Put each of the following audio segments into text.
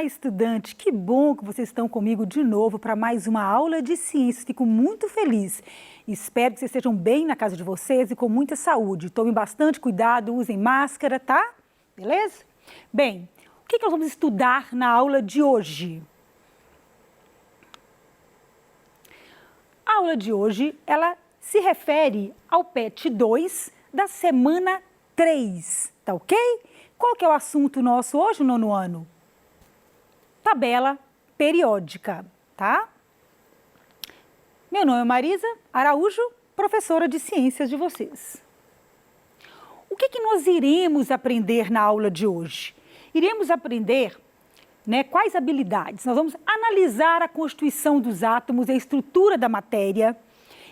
estudante! Que bom que vocês estão comigo de novo para mais uma aula de ciências. Fico muito feliz. Espero que vocês estejam bem na casa de vocês e com muita saúde. Tomem bastante cuidado, usem máscara, tá? Beleza? Bem, o que nós vamos estudar na aula de hoje? A aula de hoje, ela se refere ao PET 2 da semana 3, tá ok? Qual que é o assunto nosso hoje, nono ano? Tabela periódica, tá? Meu nome é Marisa Araújo, professora de ciências de vocês. O que nós iremos aprender na aula de hoje? Iremos aprender, quais habilidades? Nós vamos analisar a constituição dos átomos e a estrutura da matéria.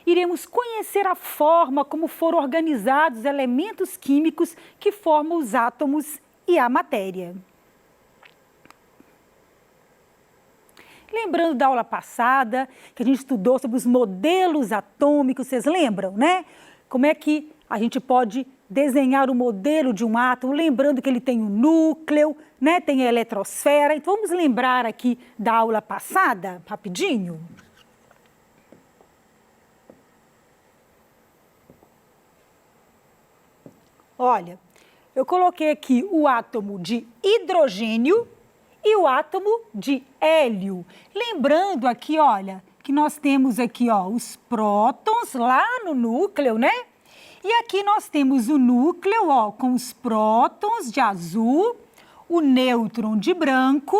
Iremos conhecer a forma como foram organizados os elementos químicos que formam os átomos e a matéria. Lembrando da aula passada, que a gente estudou sobre os modelos atômicos, vocês lembram, né? Como é que a gente pode desenhar o modelo de um átomo, lembrando que ele tem um núcleo, né? Tem a eletrosfera. Então, vamos lembrar aqui da aula passada, rapidinho? Olha, eu coloquei aqui o átomo de hidrogênio e o átomo de hélio. Lembrando aqui, olha, que nós temos aqui, ó, os prótons lá no núcleo, né? E aqui nós temos o núcleo, ó, com os prótons de azul, o nêutron de branco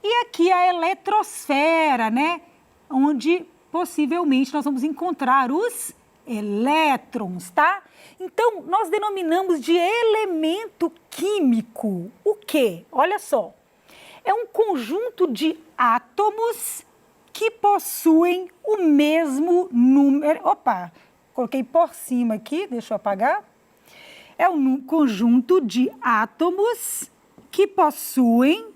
e aqui a eletrosfera, né? Onde possivelmente nós vamos encontrar os elétrons, tá? Então, nós denominamos de elemento químico o quê? Olha só. É um conjunto de átomos que possuem o mesmo número. Opa, coloquei por cima aqui, deixa eu apagar. É um conjunto de átomos que possuem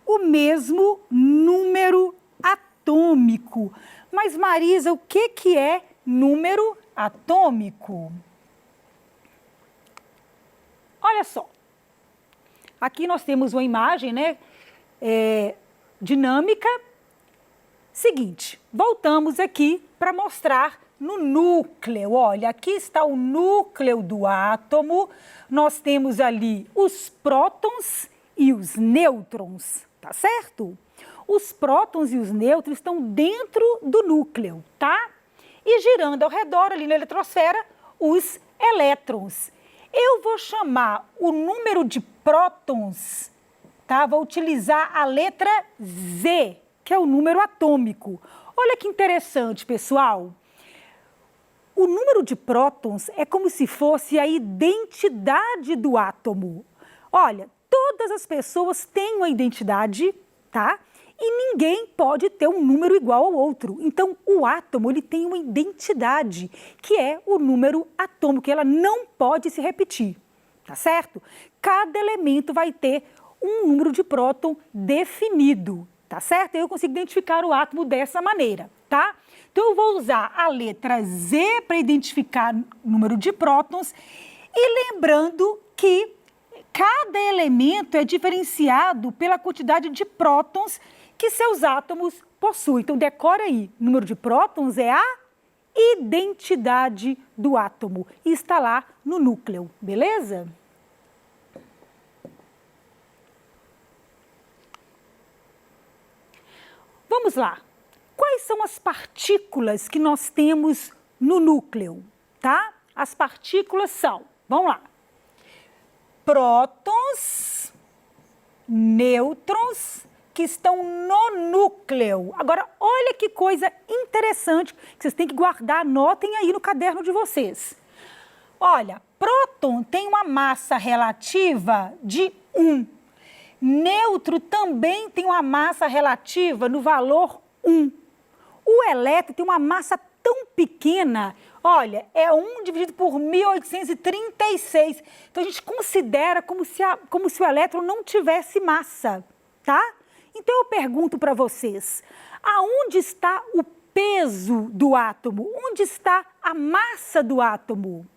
o mesmo número atômico. Mas, Marisa, o que é número atômico? Olha só. Aqui nós temos uma imagem, né? Dinâmica. Seguinte, voltamos aqui para mostrar no núcleo. Olha, aqui está o núcleo do átomo. Nós temos ali os prótons e os nêutrons, tá certo? Os prótons e os nêutrons estão dentro do núcleo, tá? E girando ao redor ali na eletrosfera, os elétrons. Eu vou chamar o número de prótons, tá? Vou utilizar a letra Z, que é o número atômico. Olha que interessante, pessoal. O número de prótons é como se fosse a identidade do átomo. Olha, todas as pessoas têm uma identidade, tá? E ninguém pode ter um número igual ao outro. Então, o átomo, ele tem uma identidade, que é o número atômico, que ela não pode se repetir, tá certo? Cada elemento vai ter um número de próton definido, tá certo? Eu consigo identificar o átomo dessa maneira, tá? Então, eu vou usar a letra Z para identificar o número de prótons e lembrando que cada elemento é diferenciado pela quantidade de prótons que seus átomos possuem. Então, decora aí, o número de prótons é a identidade do átomo e está lá no núcleo, beleza? Vamos lá. Quais são as partículas que nós temos no núcleo, tá? As partículas são, vamos lá, prótons, nêutrons, que estão no núcleo. Agora, olha que coisa interessante que vocês têm que guardar, anotem aí no caderno de vocês. Olha, próton tem uma massa relativa de 1. Nêutron também tem uma massa relativa no valor 1. O elétron tem uma massa tão pequena, olha, é 1 dividido por 1836. Então, a gente considera como se o elétron não tivesse massa, tá? Então, eu pergunto para vocês, aonde está o peso do átomo? Onde está a massa do átomo?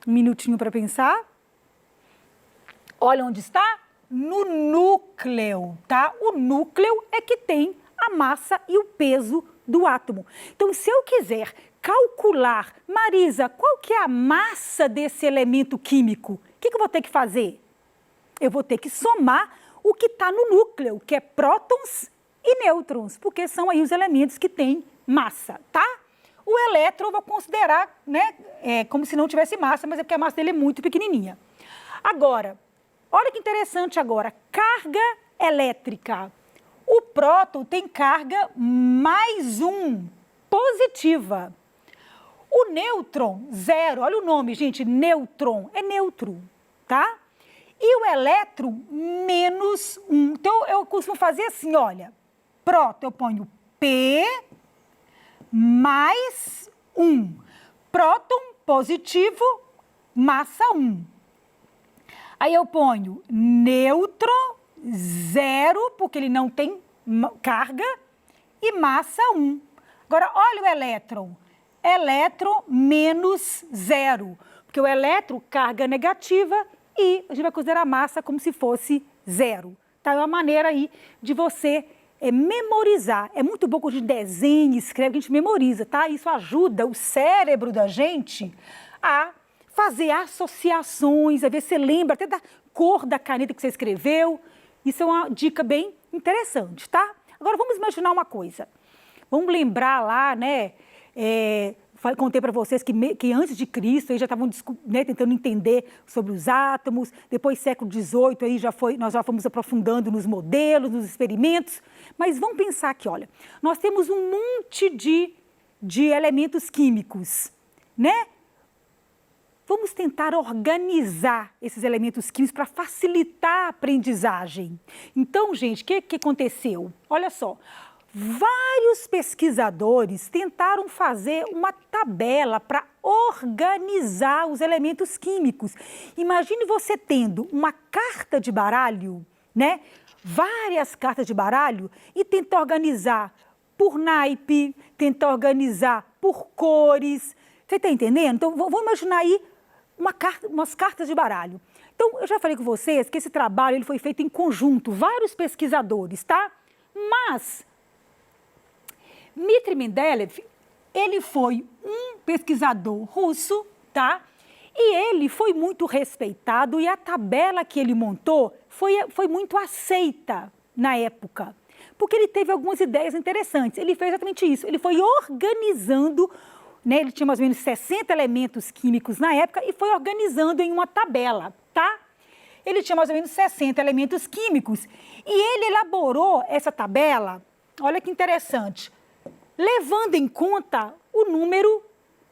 Um minutinho para pensar. Olha onde está. no núcleo, tá? O núcleo é que tem a massa e o peso do átomo. Então, se eu quiser calcular, Marisa, qual que é a massa desse elemento químico? O que eu vou ter que fazer? Eu vou ter que somar o que está no núcleo, que é prótons e nêutrons, porque são aí os elementos que têm massa, tá? O elétron eu vou considerar, né, como se não tivesse massa, mas é porque a massa dele é muito pequenininha. Agora, olha que interessante agora, carga elétrica. O próton tem carga mais 1, positiva. O nêutron, 0, olha o nome, gente, nêutron, é neutro, tá? E o elétron, menos 1. Então, eu costumo fazer assim, olha, próton, eu ponho P mais 1. Próton, positivo, massa 1. Aí eu ponho nêutron, 0, porque ele não tem carga, e massa 1. Agora, olha o elétron. Elétron menos 0, porque o elétron, carga negativa, e a gente vai considerar a massa como se fosse 0. Tá? É uma maneira aí de você memorizar. É muito bom quando a gente desenha, escreve, a gente memoriza, tá? Isso ajuda o cérebro da gente a fazer associações, a ver se você lembra até da cor da caneta que você escreveu. Isso é uma dica bem interessante, tá? Agora, vamos imaginar uma coisa. Vamos lembrar lá, né? Contei para vocês que antes de Cristo aí já estavam, né, tentando entender sobre os átomos. Depois, século XVIII, aí nós já fomos aprofundando nos modelos, nos experimentos. Mas vamos pensar aqui, olha, nós temos um monte de elementos químicos, né? Vamos tentar organizar esses elementos químicos para facilitar a aprendizagem. Então, gente, o que aconteceu? Olha só. Vários pesquisadores tentaram fazer uma tabela para organizar os elementos químicos. Imagine você tendo uma carta de baralho, né? Várias cartas de baralho e tentar organizar por naipe, tentar organizar por cores. Você está entendendo? Então, vamos imaginar aí umas cartas de baralho. Então, eu já falei com vocês que esse trabalho ele foi feito em conjunto, vários pesquisadores, tá? Mas Dmitry Mendeleev, ele foi um pesquisador russo, tá? E ele foi muito respeitado e a tabela que ele montou foi muito aceita na época, porque ele teve algumas ideias interessantes. Ele fez exatamente isso, ele foi organizando, né? Ele tinha mais ou menos 60 elementos químicos na época e foi organizando em uma tabela, tá? Ele tinha mais ou menos 60 elementos químicos e ele elaborou essa tabela, olha que interessante, levando em conta o número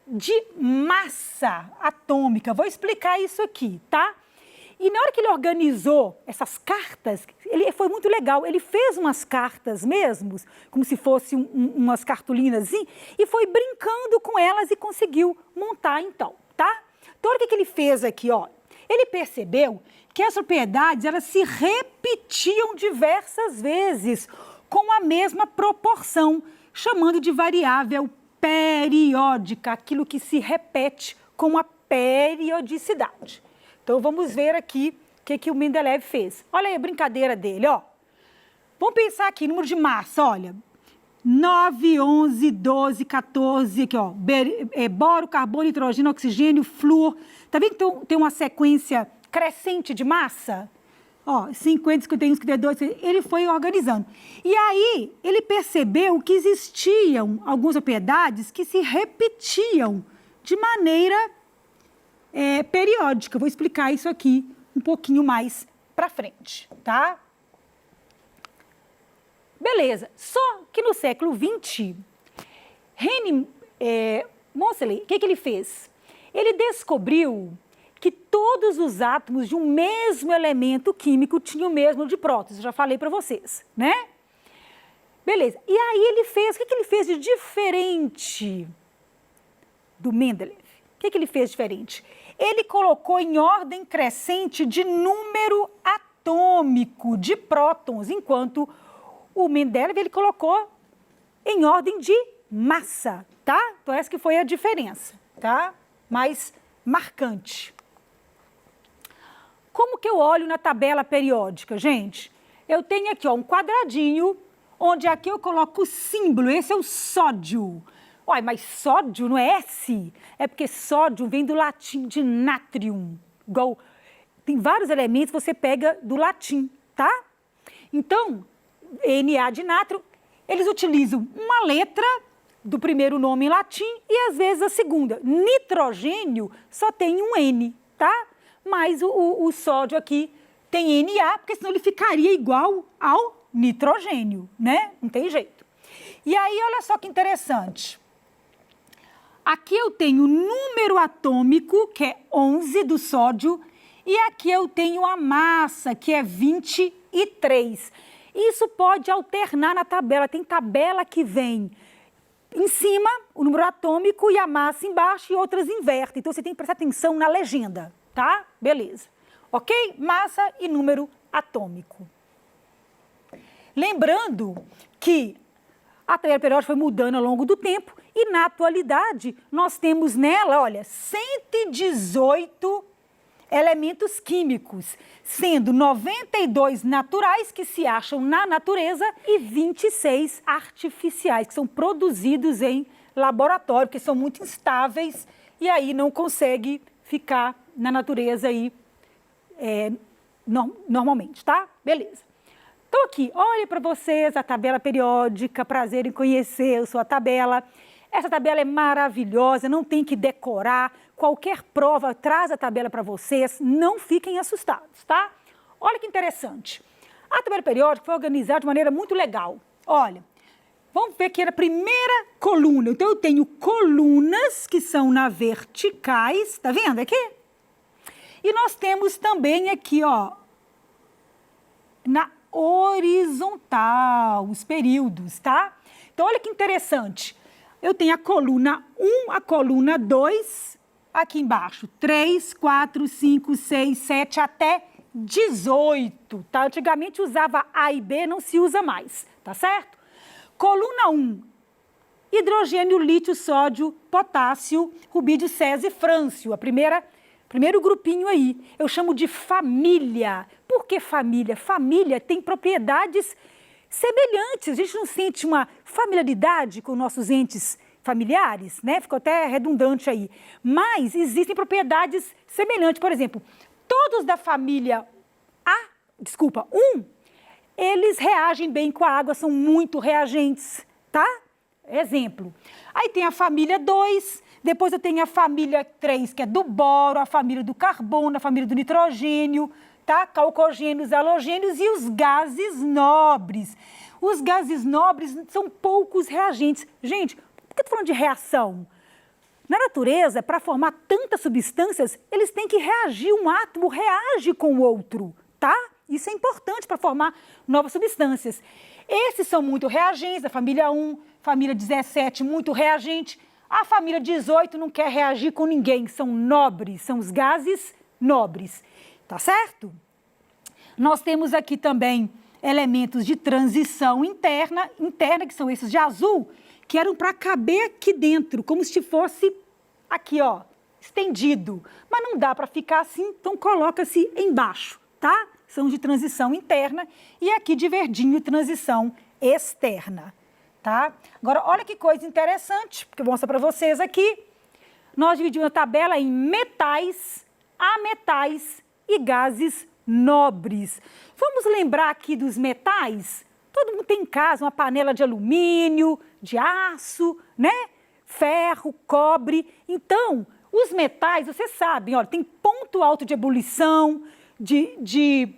de massa atômica. Vou explicar isso aqui, tá? E na hora que ele organizou essas cartas, ele foi muito legal. Ele fez umas cartas mesmo, como se fossem umas cartolinas, e foi brincando com elas e conseguiu montar então, tá? Então, olha o que ele fez aqui, ó. Ele percebeu que as propriedades, elas se repetiam diversas vezes, com a mesma proporção, chamando de variável periódica, aquilo que se repete com a periodicidade. Então, vamos ver aqui o que o Mendeleev fez. Olha aí a brincadeira dele, ó. Vamos pensar aqui, número de massa, olha. 9, 11, 12, 14, aqui, ó. Boro, carbono, nitrogênio, oxigênio, flúor. Tá vendo que tem uma sequência crescente de massa? Ó, 50, 51, 52, ele foi organizando. E aí, ele percebeu que existiam algumas propriedades que se repetiam de maneira periódica. Vou explicar isso aqui um pouquinho mais para frente, tá? Beleza. Só que no século XX, Moseley, o que ele fez? Ele descobriu que todos os átomos de um mesmo elemento químico tinham o mesmo de prótons. Eu já falei para vocês, né? Beleza. E aí ele fez, o que ele fez de diferente do Mendeleev? O que ele fez diferente? Ele colocou em ordem crescente de número atômico de prótons, enquanto o Mendeleev ele colocou em ordem de massa, tá? Então essa que foi a diferença, tá? Mais marcante. Como que eu olho na tabela periódica, gente? Eu tenho aqui, ó, um quadradinho, onde aqui eu coloco o símbolo, esse é o sódio. Olha, mas sódio não é S, é porque sódio vem do latim de natrium. Igual, tem vários elementos que você pega do latim, tá? Então, Na de nátrio, eles utilizam uma letra do primeiro nome em latim e às vezes a segunda. Nitrogênio só tem um N, tá? Mas o sódio aqui tem Na, porque senão ele ficaria igual ao nitrogênio, né? Não tem jeito. E aí, olha só que interessante. Aqui eu tenho o número atômico, que é 11 do sódio, e aqui eu tenho a massa, que é 23. Isso pode alternar na tabela. Tem tabela que vem em cima, o número atômico e a massa embaixo, e outras invertem. Então, você tem que prestar atenção na legenda, tá? Beleza. Ok? Massa e número atômico. Lembrando que a tabela periódica foi mudando ao longo do tempo e, na atualidade, nós temos nela, olha, 118 elementos químicos, sendo 92 naturais que se acham na natureza e 26 artificiais, que são produzidos em laboratório, porque são muito instáveis e aí não consegue ficar na natureza aí, normalmente, tá? Beleza. Então aqui, olha para vocês a tabela periódica, prazer em conhecer a sua tabela. Essa tabela é maravilhosa, não tem que decorar. Qualquer prova traz a tabela para vocês, não fiquem assustados, tá? Olha que interessante. A tabela periódica foi organizada de maneira muito legal. Olha, vamos ver aqui na primeira coluna. Então eu tenho colunas que são na verticais, tá vendo aqui? E nós temos também aqui, ó, na horizontal, os períodos, tá? Então, olha que interessante. Eu tenho a coluna 1, a coluna 2, aqui embaixo, 3, 4, 5, 6, 7, até 18, tá? Antigamente usava A e B, não se usa mais, tá certo? Coluna 1, hidrogênio, lítio, sódio, potássio, rubídio, césio e frâncio, primeiro grupinho aí, eu chamo de família. Por que família? Família tem propriedades semelhantes. A gente não sente uma familiaridade com nossos entes familiares, né? Ficou até redundante aí. Mas existem propriedades semelhantes. Por exemplo, todos da família 1, eles reagem bem com a água, são muito reagentes, tá? Exemplo. Aí tem a família 2, depois eu tenho a família 3, que é do boro, a família do carbono, a família do nitrogênio, tá? Calcogênios, halogênios e os gases nobres. Os gases nobres são poucos reagentes. Gente, por que eu estou falando de reação? Na natureza, para formar tantas substâncias, eles têm que reagir, um átomo reage com o outro, tá? Isso é importante para formar novas substâncias. Esses são muito reagentes, a família 1, família 17, muito reagente. A família 18 não quer reagir com ninguém, são nobres, são os gases nobres, tá certo? Nós temos aqui também elementos de transição interna, que são esses de azul, que eram para caber aqui dentro, como se fosse aqui, ó, estendido. Mas não dá para ficar assim, então coloca-se embaixo, tá? São de transição interna e aqui de verdinho, transição externa, tá? Agora, olha que coisa interessante, porque eu vou mostrar para vocês aqui. Nós dividimos a tabela em metais, ametais e gases nobres. Vamos lembrar aqui dos metais? Todo mundo tem em casa uma panela de alumínio, de aço, né? Ferro, cobre. Então, os metais, vocês sabem, olha, tem ponto alto de ebulição, de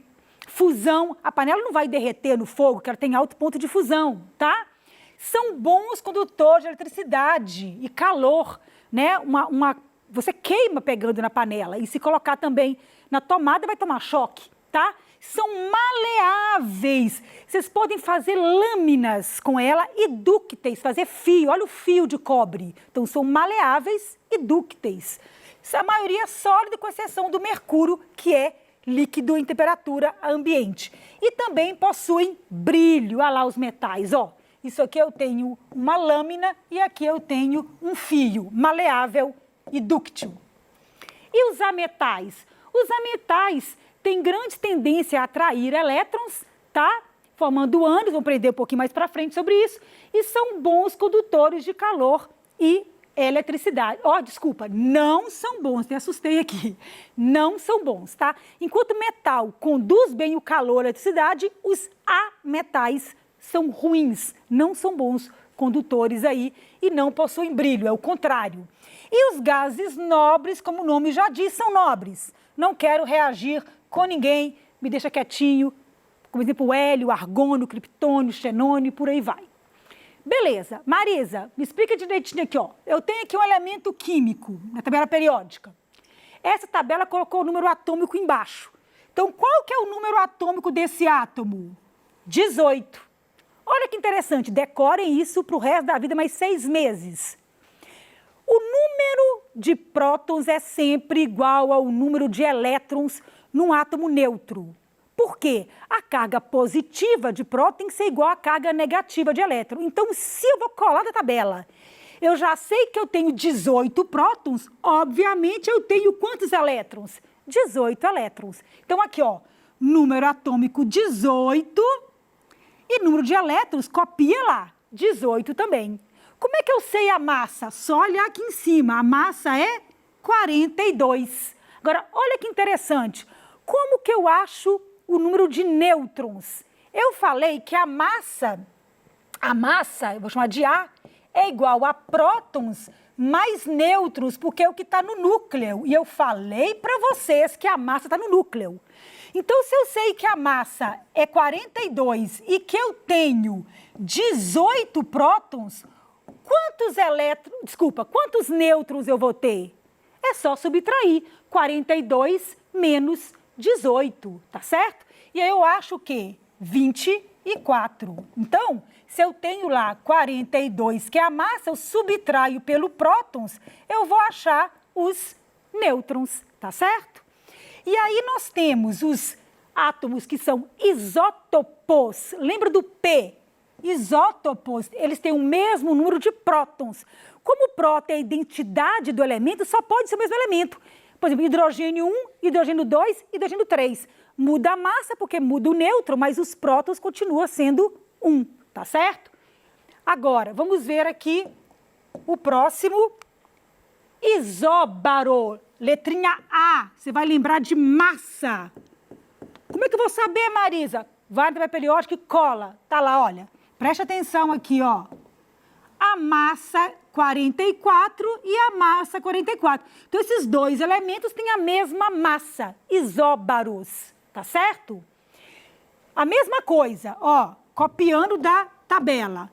fusão. A panela não vai derreter no fogo, porque ela tem alto ponto de fusão, tá? São bons condutores de eletricidade e calor, né? Você queima pegando na panela e se colocar também na tomada vai tomar choque, tá? São maleáveis. Vocês podem fazer lâminas com ela e dúcteis, fazer fio. Olha o fio de cobre. Então, são maleáveis e dúcteis. A maioria é sólida, com exceção do mercúrio, que é líquido em temperatura ambiente. E também possuem brilho. Olha lá os metais, ó. Isso aqui eu tenho uma lâmina e aqui eu tenho um fio maleável e dúctil. E os ametais? Os ametais têm grande tendência a atrair elétrons, tá? Formando ânions, vamos aprender um pouquinho mais para frente sobre isso, e são bons condutores de calor e eletricidade. Desculpa, não são bons, me assustei aqui. Não são bons, tá? Enquanto metal conduz bem o calor e a eletricidade, os ametais são ruins, não são bons condutores aí e não possuem brilho, é o contrário. E os gases nobres, como o nome já diz, são nobres. Não quero reagir com ninguém, me deixa quietinho, como exemplo, o hélio, argônio, criptônio, xenônio, por aí vai. Beleza. Marisa, me explica direitinho aqui, ó. Eu tenho aqui um elemento químico na tabela periódica. Essa tabela colocou o número atômico embaixo. Então, qual que é o número atômico desse átomo? 18. Olha que interessante, decorem isso para o resto da vida, mais 6 meses. O número de prótons é sempre igual ao número de elétrons num átomo neutro. Por quê? A carga positiva de próton tem que ser igual à carga negativa de elétron. Então, se eu vou colar na tabela, eu já sei que eu tenho 18 prótons, obviamente eu tenho quantos elétrons? 18 elétrons. Então, aqui, ó, número atômico 18 e número de elétrons, copia lá, 18 também. Como é que eu sei a massa? Só olhar aqui em cima, a massa é 42. Agora, olha que interessante, como que eu acho o número de nêutrons? Eu falei que a massa, eu vou chamar de A, é igual a prótons mais nêutrons, porque é o que está no núcleo. E eu falei para vocês que a massa está no núcleo. Então, se eu sei que a massa é 42 e que eu tenho 18 prótons, quantos nêutrons eu vou ter? É só subtrair 42 menos 18, tá certo? E aí eu acho o quê? 24. Então, se eu tenho lá 42, que é a massa, eu subtraio pelo prótons, eu vou achar os nêutrons, tá certo? E aí nós temos os átomos que são isótopos. Lembra do P? Isótopos, eles têm o mesmo número de prótons. Como o próton é a identidade do elemento, só pode ser o mesmo elemento. Por exemplo, hidrogênio 1, hidrogênio 2, hidrogênio 3. Muda a massa porque muda o nêutron, mas os prótons continuam sendo 1, tá certo? Agora, vamos ver aqui o próximo. Isóbaro, letrinha A, você vai lembrar de massa. Como é que eu vou saber, Marisa? Vai na tabela periódica e cola. Tá lá, olha. Preste atenção aqui, ó. A massa 44 e a massa 44. Então, esses dois elementos têm a mesma massa, isóbaros, tá certo? A mesma coisa, ó, copiando da tabela.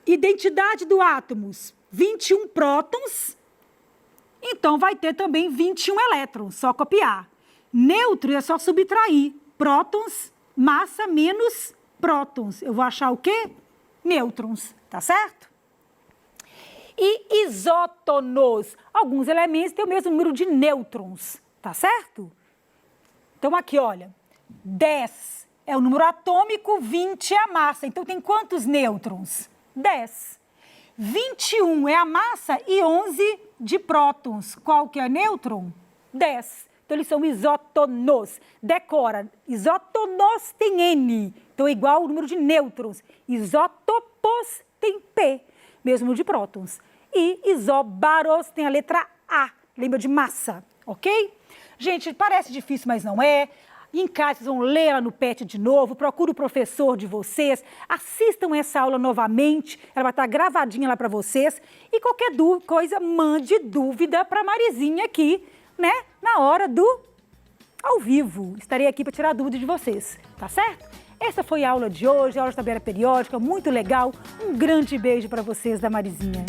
Identidade do átomos, 21 prótons, então vai ter também 21 elétrons, só copiar. Neutro é só subtrair, prótons, massa menos prótons. Eu vou achar o quê? Nêutrons, tá certo? E isótonos, alguns elementos têm o mesmo número de nêutrons, tá certo? Então aqui, olha, 10 é o número atômico, 20 é a massa. Então tem quantos nêutrons? 10. 21 é a massa e 11 de prótons. Qual que é nêutron? 10. Então eles são isótonos. Decora, isótonos tem N, então é igual ao número de nêutrons. Isótopos tem P, mesmo número de prótons. E isóbaros tem a letra A, lembra de massa, ok? Gente, parece difícil, mas não é. Em casa, vocês vão ler ela no PET de novo, procure o professor de vocês, assistam essa aula novamente, ela vai estar gravadinha lá para vocês. E qualquer coisa, mande dúvida para a Marizinha aqui, né? Na hora do ao vivo. Estarei aqui para tirar dúvida de vocês, tá certo? Essa foi a aula de hoje, a aula de tabela periódica, muito legal. Um grande beijo para vocês da Marizinha.